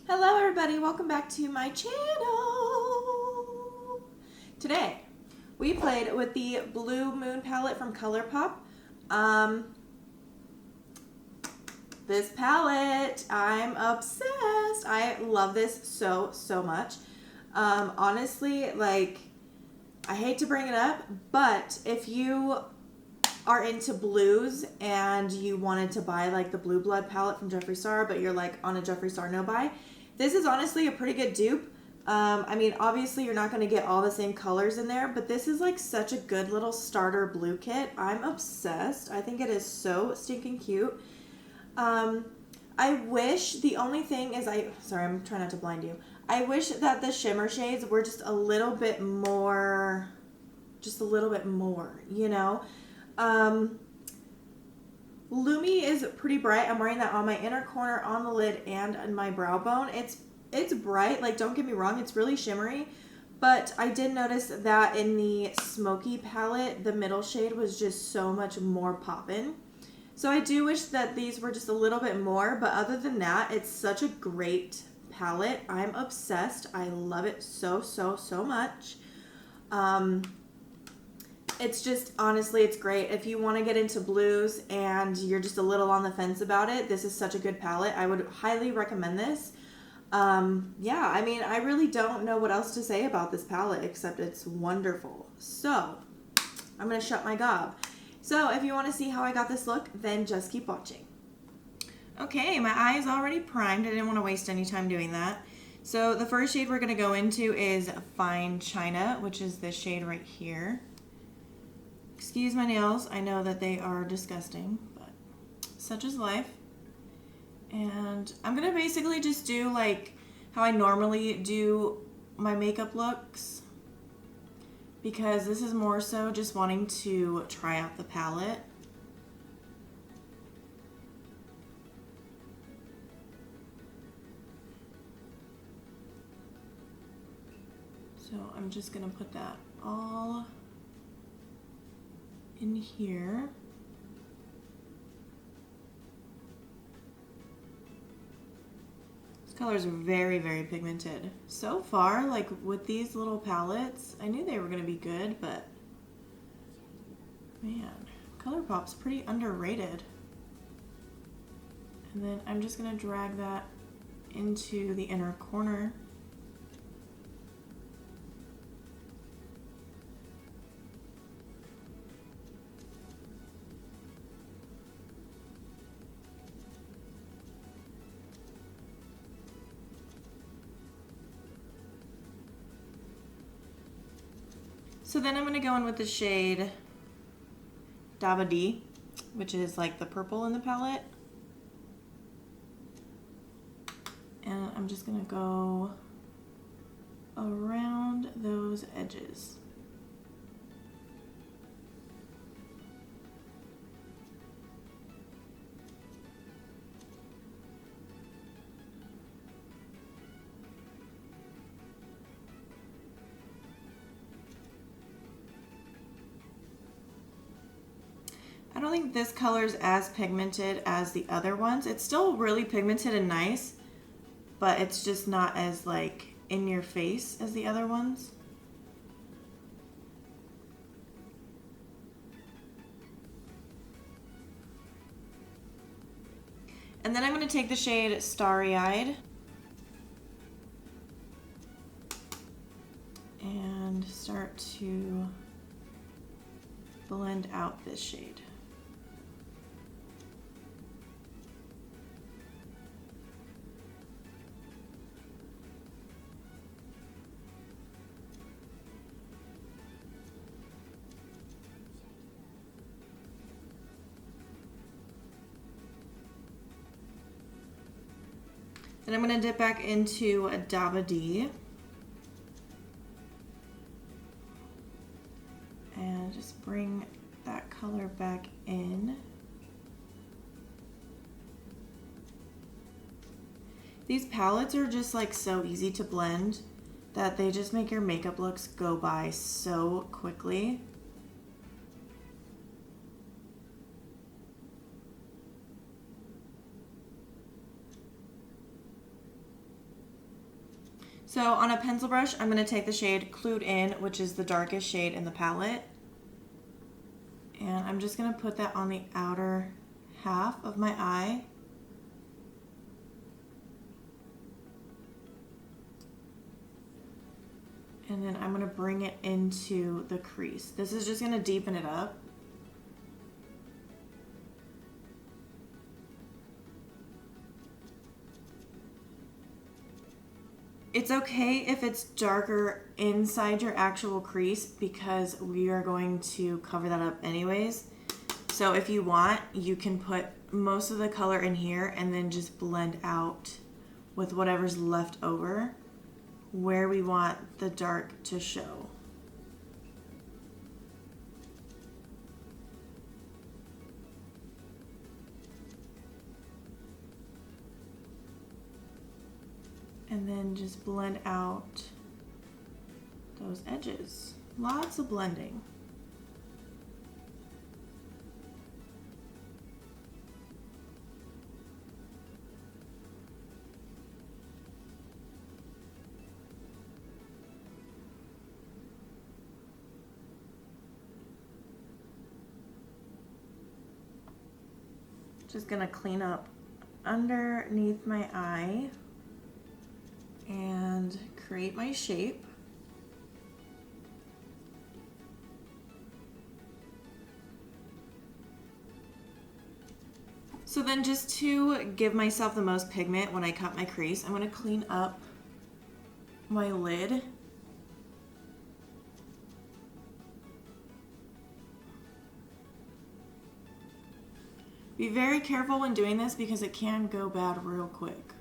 Hello everybody, welcome back to my channel. Today, we played with the Blue Moon palette from ColourPop. This palette, I'm obsessed. I love this so much. Honestly, like, I hate to bring it up, but if you are into blues and you wanted to buy like the Blue Blood palette from Jeffree Star, but you're like on a Jeffree Star no buy, this is honestly a pretty good dupe. I mean, obviously you're not going to get all the same colors in there, but this is like such a good little starter blue kit. I'm obsessed. I think it is so stinking cute. I wish, the only thing is sorry, I'm trying not to blind you. I wish that the shimmer shades were just a little bit more, you know? Lumi is pretty bright. I'm wearing that on my inner corner, on the lid, and on my brow bone. It's bright. Like, don't get me wrong, it's really shimmery. But I did notice that in the smoky palette, the middle shade was just so much more poppin'. So I do wish that these were just a little bit more. But other than that, it's such a great palette. I'm obsessed. I love it so much. It's just, honestly, it's great. If you want to get into blues and you're just a little on the fence about it, this is such a good palette. I would highly recommend this. Yeah, I mean, I really don't know what else to say about this palette except it's wonderful. So, I'm going to shut my gob. So, if you want to see how I got this look, then just keep watching. Okay, my eye is already primed. I didn't want to waste any time doing that. So, the first shade we're going to go into is Fine China, which is this shade right here. Excuse my nails. I know that they are disgusting, but such is life. And I'm going to basically just do like how I normally do my makeup looks, because this is more so just wanting to try out the palette. So I'm just going to put that all in here. These colors are very pigmented. So far, like with these little palettes, I knew they were going to be good, but man, ColourPop's pretty underrated. And then I'm just going to drag that into the inner corner. So then I'm going to go in with the shade Dewy, which is like the purple in the palette. And I'm just going to go around those edges. I don't think this color is as pigmented as the other ones. It's still really pigmented and nice, but it's just not as like in your face as the other ones. And then I'm going to take the shade Starry Eyed and start to blend out this shade. Then I'm going to dip back into a Dewy and just bring that color back in. These palettes are just like so easy to blend that they just make your makeup looks go by so quickly. So on a pencil brush, I'm going to take the shade Clued In, which is the darkest shade in the palette. And I'm just going to put that on the outer half of my eye. And then I'm going to bring it into the crease. This is just going to deepen it up. It's okay if it's darker inside your actual crease because we are going to cover that up anyways. So if you want, you can put most of the color in here and then just blend out with whatever's left over where we want the dark to show. And then just blend out those edges. Lots of blending. Just gonna clean up underneath my eye and create my shape. So then just to give myself the most pigment when I cut my crease, I'm gonna clean up my lid. Be very careful when doing this because it can go bad real quick.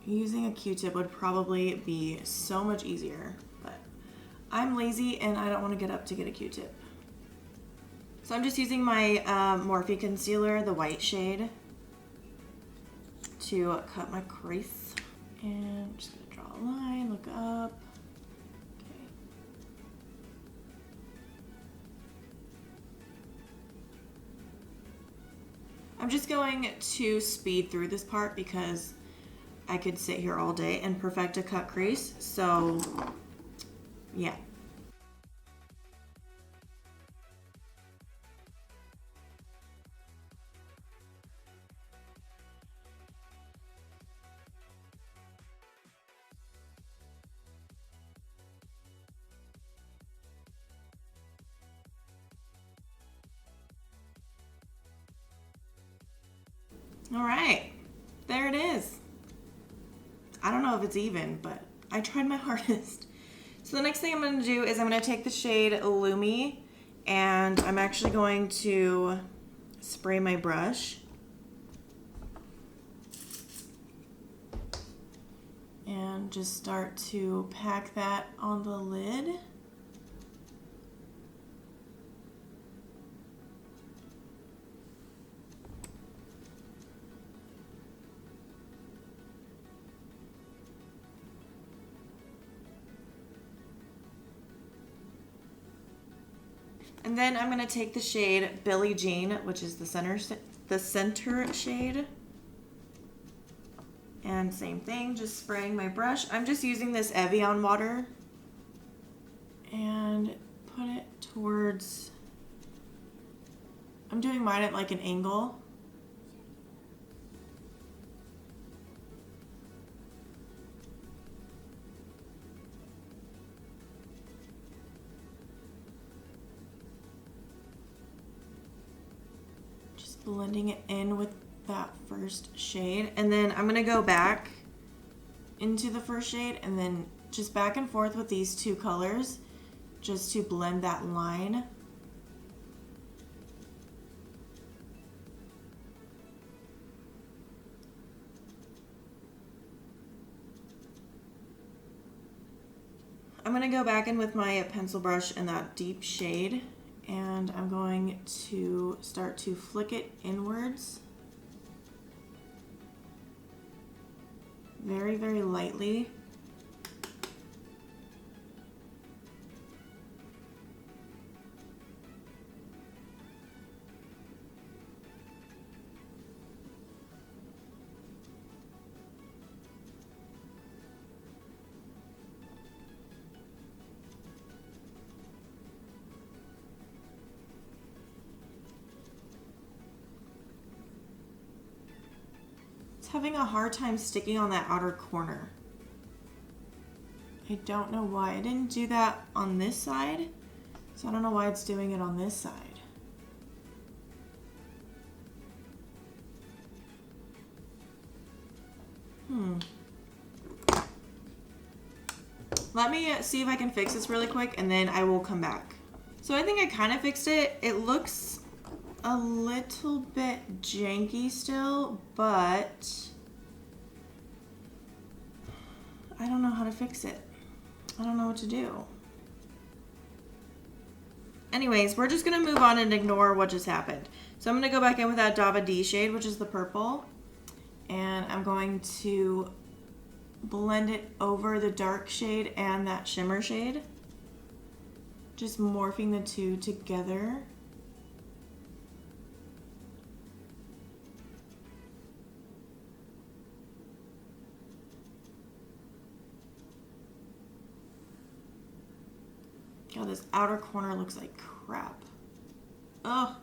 Using a Q-tip would probably be so much easier, but I'm lazy and I don't want to get up to get a Q-tip. So I'm just using my Morphe concealer, the white shade, to cut my crease. And I'm just gonna draw a line, look up. Okay. I'm just going to speed through this part because I could sit here all day and perfect a cut crease, so yeah. All right, there it is. I don't know if it's even, but I tried my hardest. So the next thing I'm gonna do is I'm gonna take the shade Lumi and I'm actually going to spray my brush. And just start to pack that on the lid. And then I'm going to take the shade Billie Jean, which is the center shade. And same thing, just spraying my brush. I'm just using this Evian water and put it towards, I'm doing mine at like an angle. Blending it in with that first shade, and then I'm gonna go back into the first shade and then just back and forth with these two colors just to blend that line. I'm gonna go back in with my pencil brush in that deep shade, and I'm going to start to flick it inwards very, very lightly. having a hard time sticking on that outer corner. I don't know why. I didn't do that on this side, so I don't know why it's doing it on this side. Let me see if I can fix this really quick, and then I will come back. So I think I kind of fixed it. It looks a little bit janky still, but I don't know how to fix it. I don't know what to do. Anyways, we're just gonna move on and ignore what just happened. So I'm gonna go back in with that Dava D shade, which is the purple, and I'm going to blend it over the dark shade and that shimmer shade. Just morphing the two together. God, this outer corner looks like crap. Ugh,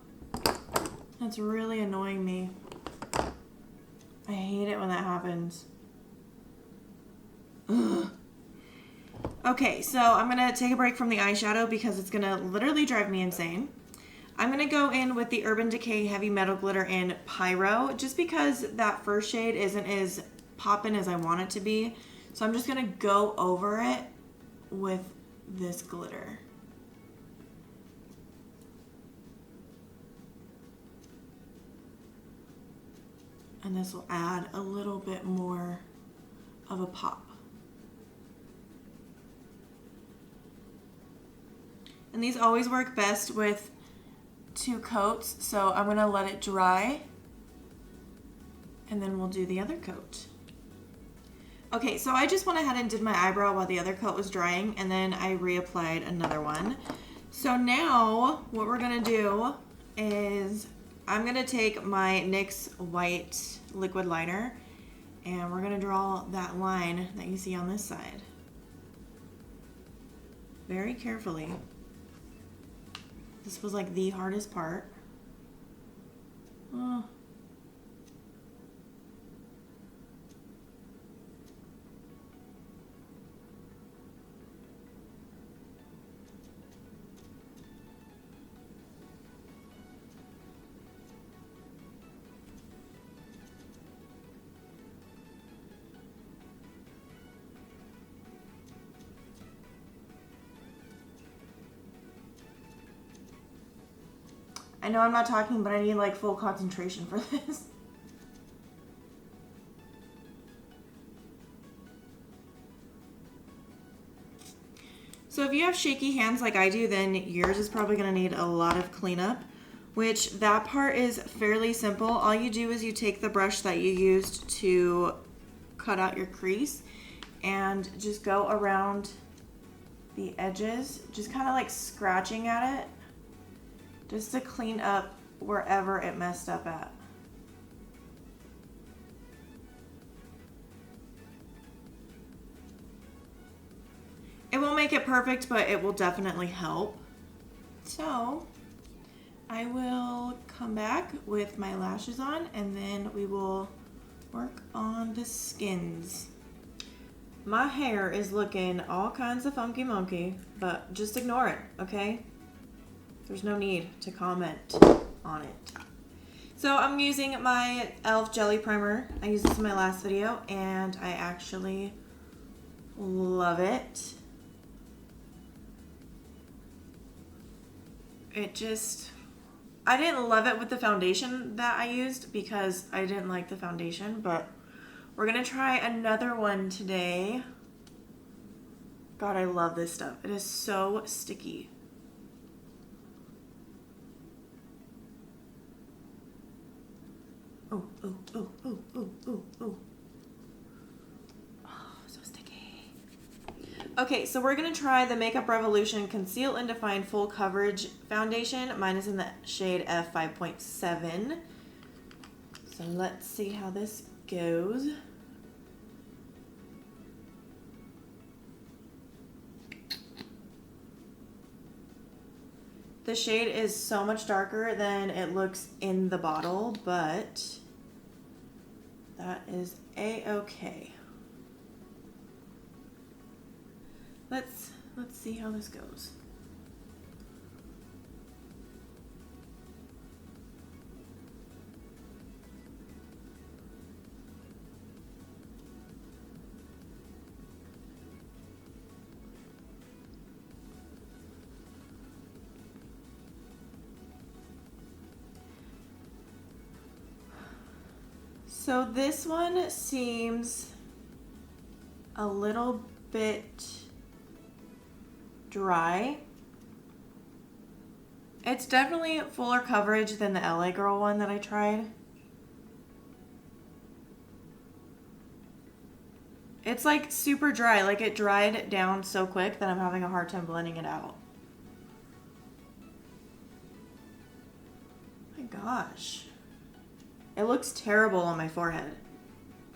that's really annoying me. I hate it when that happens. Ugh. Okay, so I'm gonna take a break from the eyeshadow because it's gonna literally drive me insane. I'm gonna go in with the Urban Decay Heavy Metal Glitter in Pyro, just because that first shade isn't as poppin' as I want it to be. So I'm just gonna go over it with this glitter. And this will add a little bit more of a pop. And these always work best with 2 coats, so I'm gonna let it dry and then we'll do the other coat. Okay, so I just went ahead and did my eyebrow while the other coat was drying, and then I reapplied another one. So now what we're gonna do is I'm gonna take my NYX white liquid liner and we're gonna draw that line that you see on this side. Very carefully. This was like the hardest part. Oh. I know I'm not talking, but I need like full concentration for this. So if you have shaky hands like I do, then yours is probably gonna need a lot of cleanup, which that part is fairly simple. All you do is you take the brush that you used to cut out your crease and just go around the edges, just kind of like scratching at it, just to clean up wherever it messed up at. It won't make it perfect, but it will definitely help. So I will come back with my lashes on and then we will work on the skins. My hair is looking all kinds of funky monkey, but just ignore it, okay? There's no need to comment on it. So I'm using my e.l.f. Jelly Primer. I used this in my last video and I actually love it. I didn't love it with the foundation that I used because I didn't like the foundation, but we're gonna try another one today. God, I love this stuff. It is so sticky. Oh, oh, oh, oh, oh, oh, oh. Oh, so sticky. Okay, so we're going to try the Makeup Revolution Conceal and Define Full Coverage Foundation. Mine is in the shade F5.7. So let's see how this goes. The shade is so much darker than it looks in the bottle, but That is a-okay. Let's see how this goes. So this one seems a little bit dry. It's definitely fuller coverage than the LA Girl one that I tried. It's like super dry, like it dried down so quick that I'm having a hard time blending it out. Oh my gosh. It looks terrible on my forehead.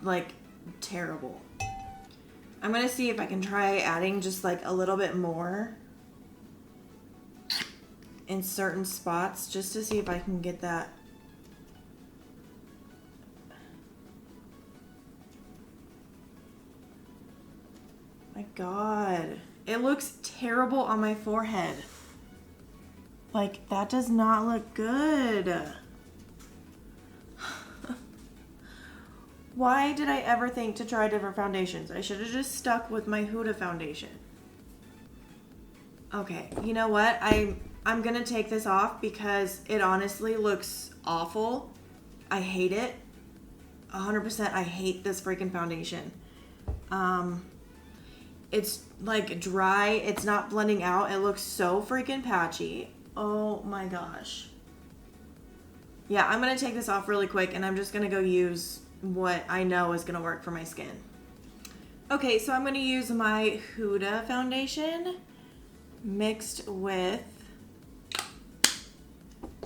Like, terrible. I'm gonna see if I can try adding just like a little bit more in certain spots just to see if I can get that. My God. It looks terrible on my forehead. Like, that does not look good. Why did I ever think to try different foundations? I should have just stuck with my Huda foundation. Okay, you know what? I'm gonna take this off because it honestly looks awful. I hate it. 100% I hate this freaking foundation. It's like dry. It's not blending out. It looks so freaking patchy. Oh my gosh. Yeah, I'm gonna take this off really quick and I'm just gonna go use what I know is going to work for my skin. Okay, so I'm going to use my Huda foundation mixed with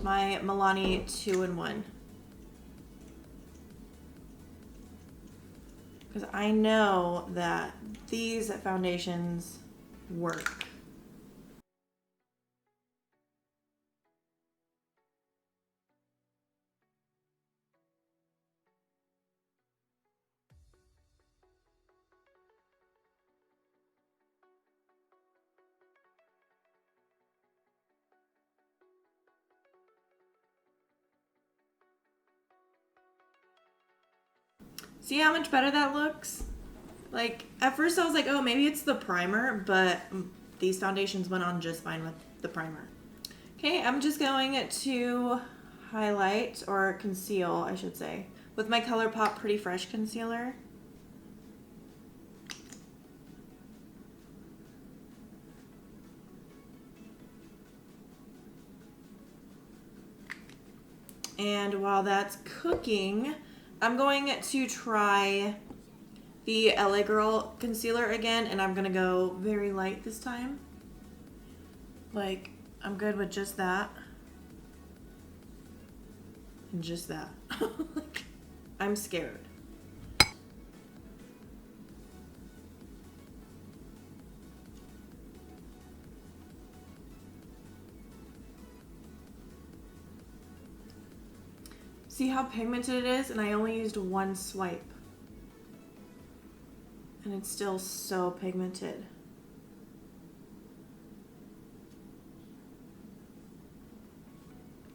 my Milani 2-in-1. Because I know that these foundations work. See how much better that looks? Like, at first I was like, oh, maybe it's the primer, but these foundations went on just fine with the primer. Okay, I'm just going to highlight, or conceal, I should say, with my ColourPop Pretty Fresh Concealer. And while that's cooking, I'm going to try the LA Girl concealer again, and I'm going to go very light this time. Like, I'm good with just that. And just that. Like, I'm scared. See how pigmented it is? And I only used one swipe. And it's still so pigmented.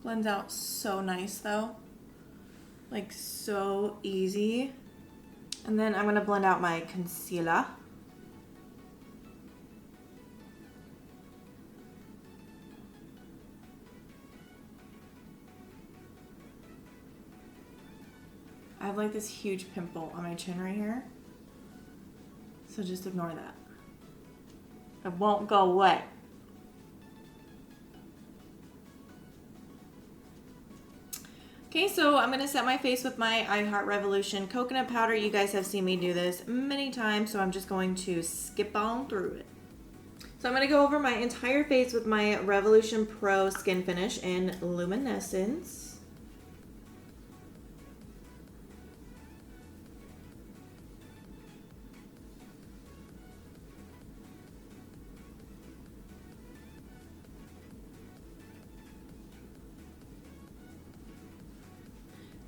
Blends out so nice though. Like so easy. And then I'm gonna blend out my concealer. I have like this huge pimple on my chin right here. So just ignore that. It won't go away. Okay, so I'm gonna set my face with my I Heart Revolution coconut powder. You guys have seen me do this many times, so I'm just going to skip on through it. So I'm gonna go over my entire face with my Revolution Pro Skin Finish in Luminescence.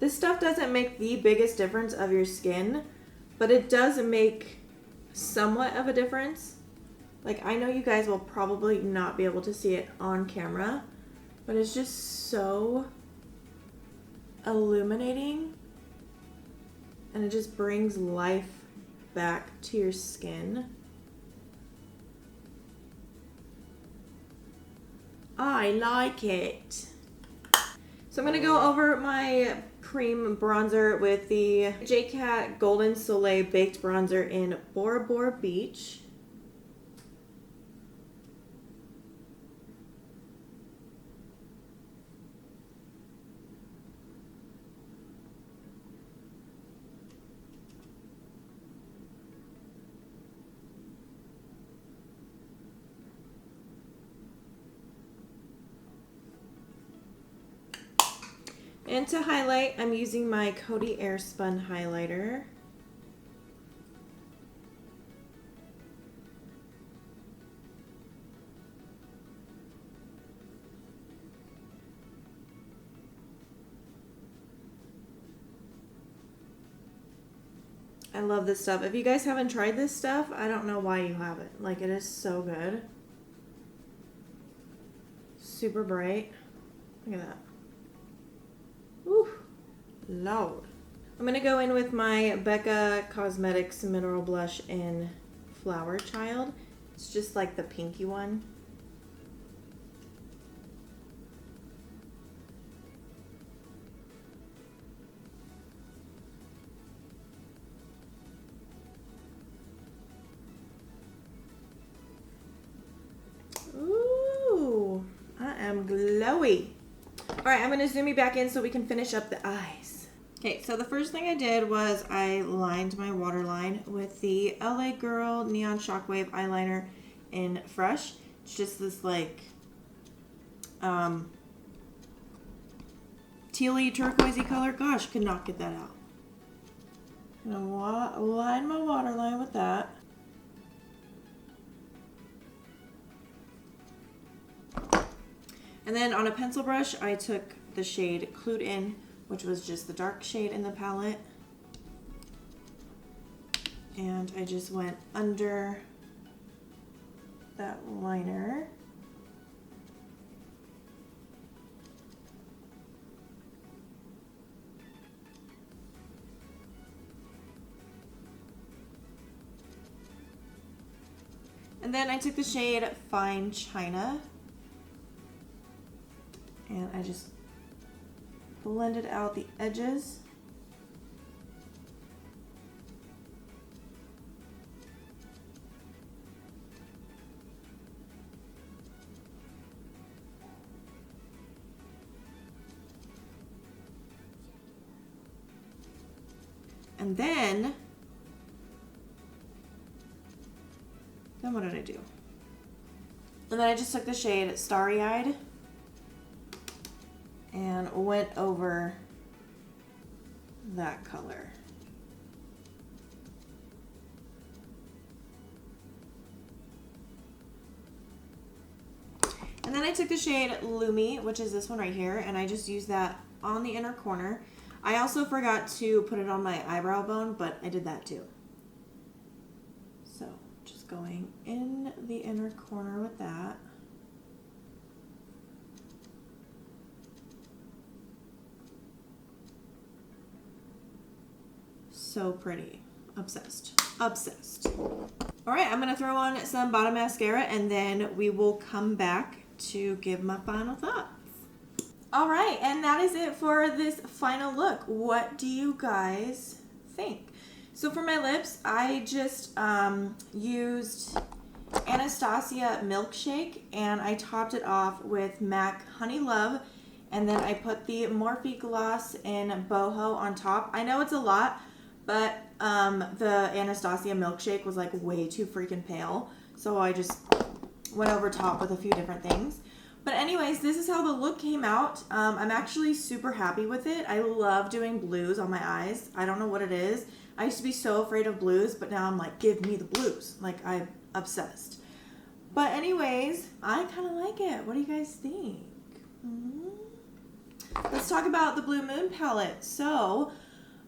This stuff doesn't make the biggest difference of your skin, but it does make somewhat of a difference. Like, I know you guys will probably not be able to see it on camera, but it's just so illuminating, and it just brings life back to your skin. I like it. So I'm going to go over my cream bronzer with the J-Cat Golden Soleil Baked Bronzer in Bora Bora Beach. And to highlight, I'm using my Coty Airspun highlighter. I love this stuff. If you guys haven't tried this stuff, I don't know why you haven't. Like, it is so good. Super bright. Look at that. Ooh, Lord. I'm going to go in with my Becca Cosmetics Mineral Blush in Flower Child. It's just like the pinky one. Ooh, I am glowy. All right, I'm going to zoom you back in so we can finish up the eyes. Okay, so the first thing I did was I lined my waterline with the LA Girl Neon Shockwave eyeliner in Fresh. It's just this like tealy turquoisey color. Gosh, could not get that out. I'm gonna line my waterline with that. And then on a pencil brush, I took the shade Clued In, which was just the dark shade in the palette. And I just went under that liner. And then I took the shade Fine China. And I just blended out the edges. And then what did I do? And then I just took the shade Starry Eyed and went over that color. And then I took the shade Lumi, which is this one right here, and I just used that on the inner corner. I also forgot to put it on my eyebrow bone, but I did that too. So just going in the inner corner with that. So pretty. Obsessed. Obsessed. All right, I'm gonna throw on some bottom mascara and then we will come back to give my final thoughts. All right, and that is it for this final look. What do you guys think? So for my lips, I just used Anastasia Milkshake and I topped it off with MAC Honey Love, and then I put the Morphe gloss in boho on top. I know it's a lot, but the Anastasia Milkshake was like way too freaking pale, so I just went over top with a few different things. But anyways, this is how the look came out. I'm actually super happy with it. I love doing blues on my eyes. I don't know what it is. I used to be so afraid of blues, but now I'm like, give me the blues. Like, I'm obsessed. But anyways, I kind of like it. What do you guys think? let's talk about the Blue Moon palette. So,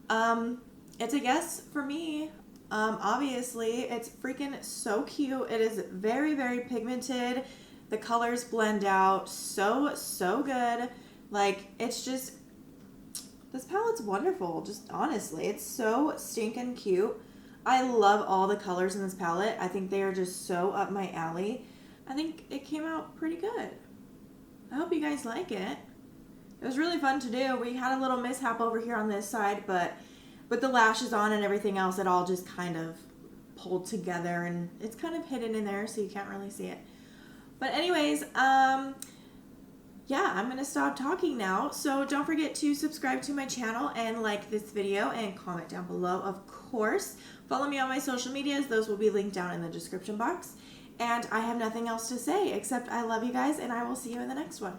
it's a yes for me. Obviously, it's freaking so cute. It is very, very pigmented. The colors blend out so good. Like, it's just, this palette's wonderful. Just honestly, it's so stinking cute. I love all the colors in this palette. I think they are just so up my alley. I think it came out pretty good. I hope you guys like it. It was really fun to do. We had a little mishap over here on this side, but with the lashes on and everything else, it all just kind of pulled together, and it's kind of hidden in there, so you can't really see it. But anyways, yeah, I'm going to stop talking now. So don't forget to subscribe to my channel and like this video and comment down below, of course. Follow me on my social medias. Those will be linked down in the description box. And I have nothing else to say except I love you guys, and I will see you in the next one.